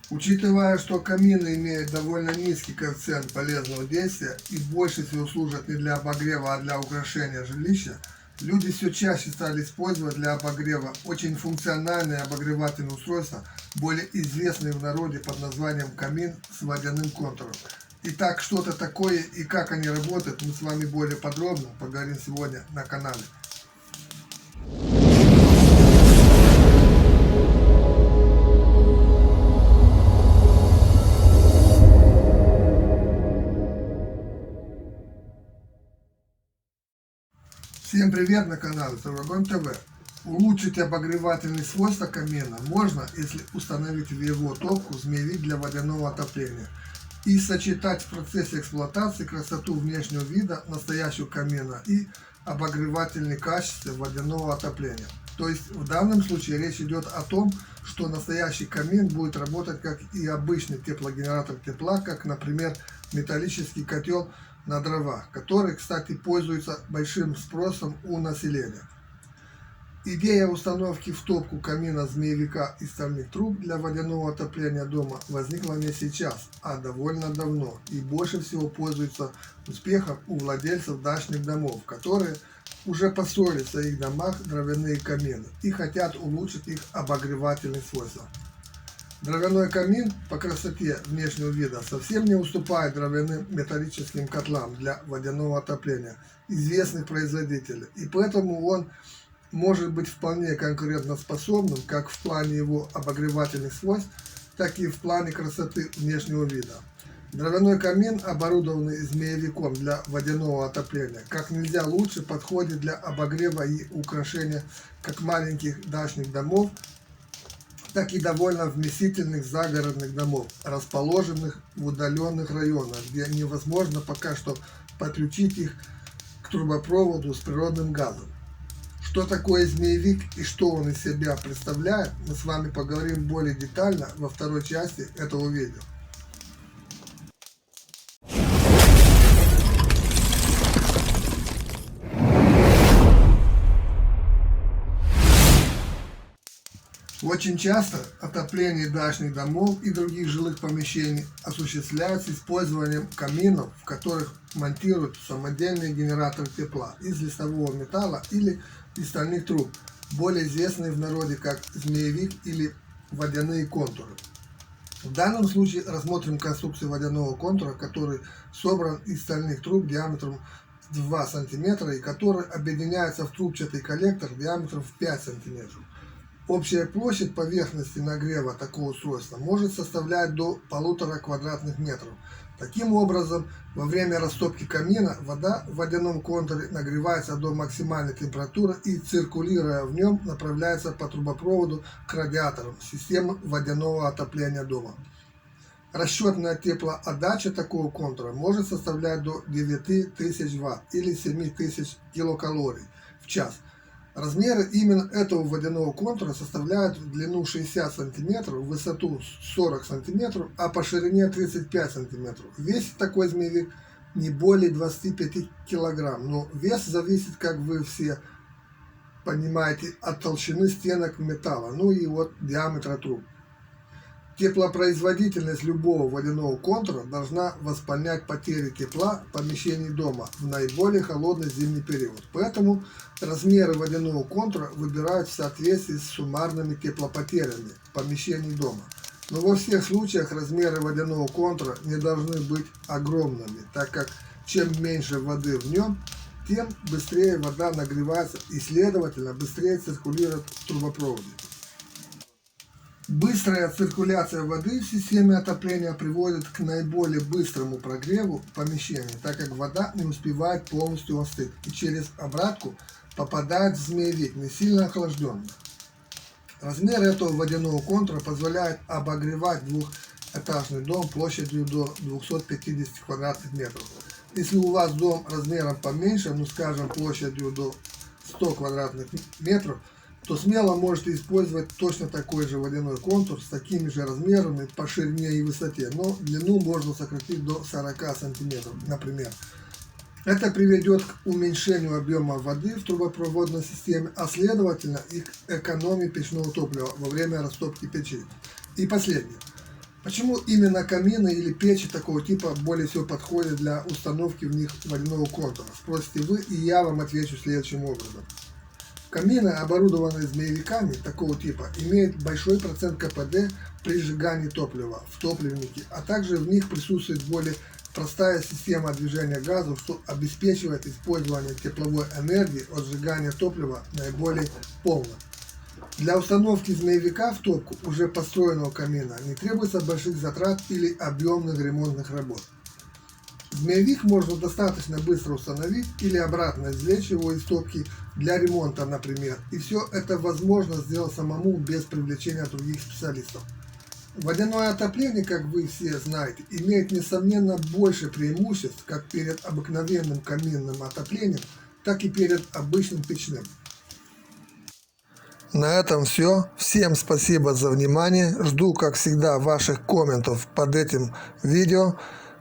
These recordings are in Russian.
Учитывая, что камины имеют довольно низкий коэффициент полезного действия и больше всего служат не для обогрева, а для украшения жилища, люди все чаще стали использовать для обогрева очень функциональные обогревательные устройства, более известные в народе под названием камин с водяным контуром. Итак, что это такое и как они работают, мы с вами более подробно поговорим сегодня на канале. Всем привет на канале Тургон ТВ. Улучшить обогревательные свойства камина можно, если установить в его топку змеевик для водяного отопления и сочетать в процессе эксплуатации красоту внешнего вида настоящего камина и обогревательные качества водяного отопления. То есть в данном случае речь идет о том, что настоящий камин будет работать как и обычный теплогенератор тепла, как, например, металлический котел на дровах, который, кстати, пользуется большим спросом у населения. Идея установки в топку камина змеевика из стальных труб для водяного отопления дома возникла не сейчас, а довольно давно и больше всего пользуется успехом у владельцев дачных домов, которые уже построили в своих домах дровяные камины и хотят улучшить их обогревательные свойства. Дровяной камин по красоте внешнего вида совсем не уступает дровяным металлическим котлам для водяного отопления известных производителей, и поэтому он может быть вполне конкурентоспособным как в плане его обогревательных свойств, так и в плане красоты внешнего вида. Дровяной камин, оборудованный змеевиком для водяного отопления, как нельзя лучше подходит для обогрева и украшения как маленьких дачных домов, так и довольно вместительных загородных домов, расположенных в удаленных районах, где невозможно пока что подключить их к трубопроводу с природным газом. Что такое змеевик и что он из себя представляет, мы с вами поговорим более детально во второй части этого видео. Очень часто отопление дачных домов и других жилых помещений осуществляется использованием каминов, в которых монтируют самодельный генератор тепла из листового металла или из стальных труб, более известные в народе как змеевик или водяные контуры. В данном случае рассмотрим конструкцию водяного контура, который собран из стальных труб диаметром 2 см и который объединяется в трубчатый коллектор диаметром в 5 см. Общая площадь поверхности нагрева такого устройства может составлять до 1,5 квадратных метров. Таким образом, во время растопки камина вода в водяном контуре нагревается до максимальной температуры и, циркулируя в нем, направляется по трубопроводу к радиаторам системы водяного отопления дома. Расчетная теплоотдача такого контура может составлять до 9000 Вт или 7000 килокалорий в час. Размеры именно этого водяного контура составляют в длину 60 см, в высоту 40 см, а по ширине 35 см. Весит такой змеевик не более 25 кг, но вес зависит, как вы все понимаете, от толщины стенок металла, ну и от диаметра труб. Теплопроизводительность любого водяного контура должна восполнять потери тепла в помещении дома в наиболее холодный зимний период. Поэтому размеры водяного контура выбирают в соответствии с суммарными теплопотерями в помещении дома. Но во всех случаях размеры водяного контура не должны быть огромными, так как чем меньше воды в нем, тем быстрее вода нагревается и, следовательно, быстрее циркулирует в трубопроводе. Быстрая циркуляция воды в системе отопления приводит к наиболее быстрому прогреву помещения, так как вода не успевает полностью остыть и через обратку попадает в змеевик, не сильно охлажденный. Размер этого водяного контура позволяет обогревать двухэтажный дом площадью до 250 квадратных метров. Если у вас дом размером поменьше, ну скажем площадью до 100 квадратных метров, то смело можете использовать точно такой же водяной контур с такими же размерами по ширине и высоте, но длину можно сократить до 40 см, например. Это приведет к уменьшению объема воды в трубопроводной системе, а следовательно и к экономии печного топлива во время растопки печи. И последнее. Почему именно камины или печи такого типа более всего подходят для установки в них водяного контура? Спросите вы, и я вам отвечу следующим образом. Камины, оборудованные змеевиками такого типа, имеют большой процент КПД при сжигании топлива в топливнике, а также в них присутствует более простая система движения газов, что обеспечивает использование тепловой энергии от сжигания топлива наиболее полно. Для установки змеевика в топку уже построенного камина не требуется больших затрат или объемных ремонтных работ. Змеевик можно достаточно быстро установить или обратно извлечь его из топки для ремонта, например, и все это возможно сделать самому без привлечения других специалистов. Водяное отопление, как вы все знаете, имеет несомненно больше преимуществ как перед обыкновенным каминным отоплением, так и перед обычным печным. На этом все. Всем спасибо за внимание. Жду, как всегда, ваших комментов под этим видео.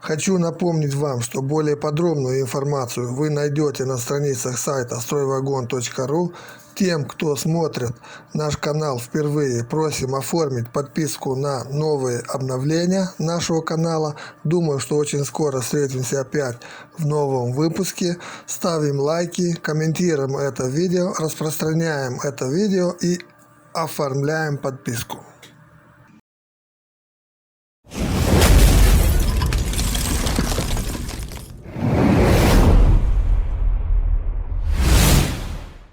Хочу напомнить вам, что более подробную информацию вы найдете на страницах сайта стройвагон.ру. Тем, кто смотрит наш канал впервые, просим оформить подписку на новые обновления нашего канала. Думаю, что очень скоро встретимся опять в новом выпуске. Ставим лайки, комментируем это видео, распространяем это видео и оформляем подписку.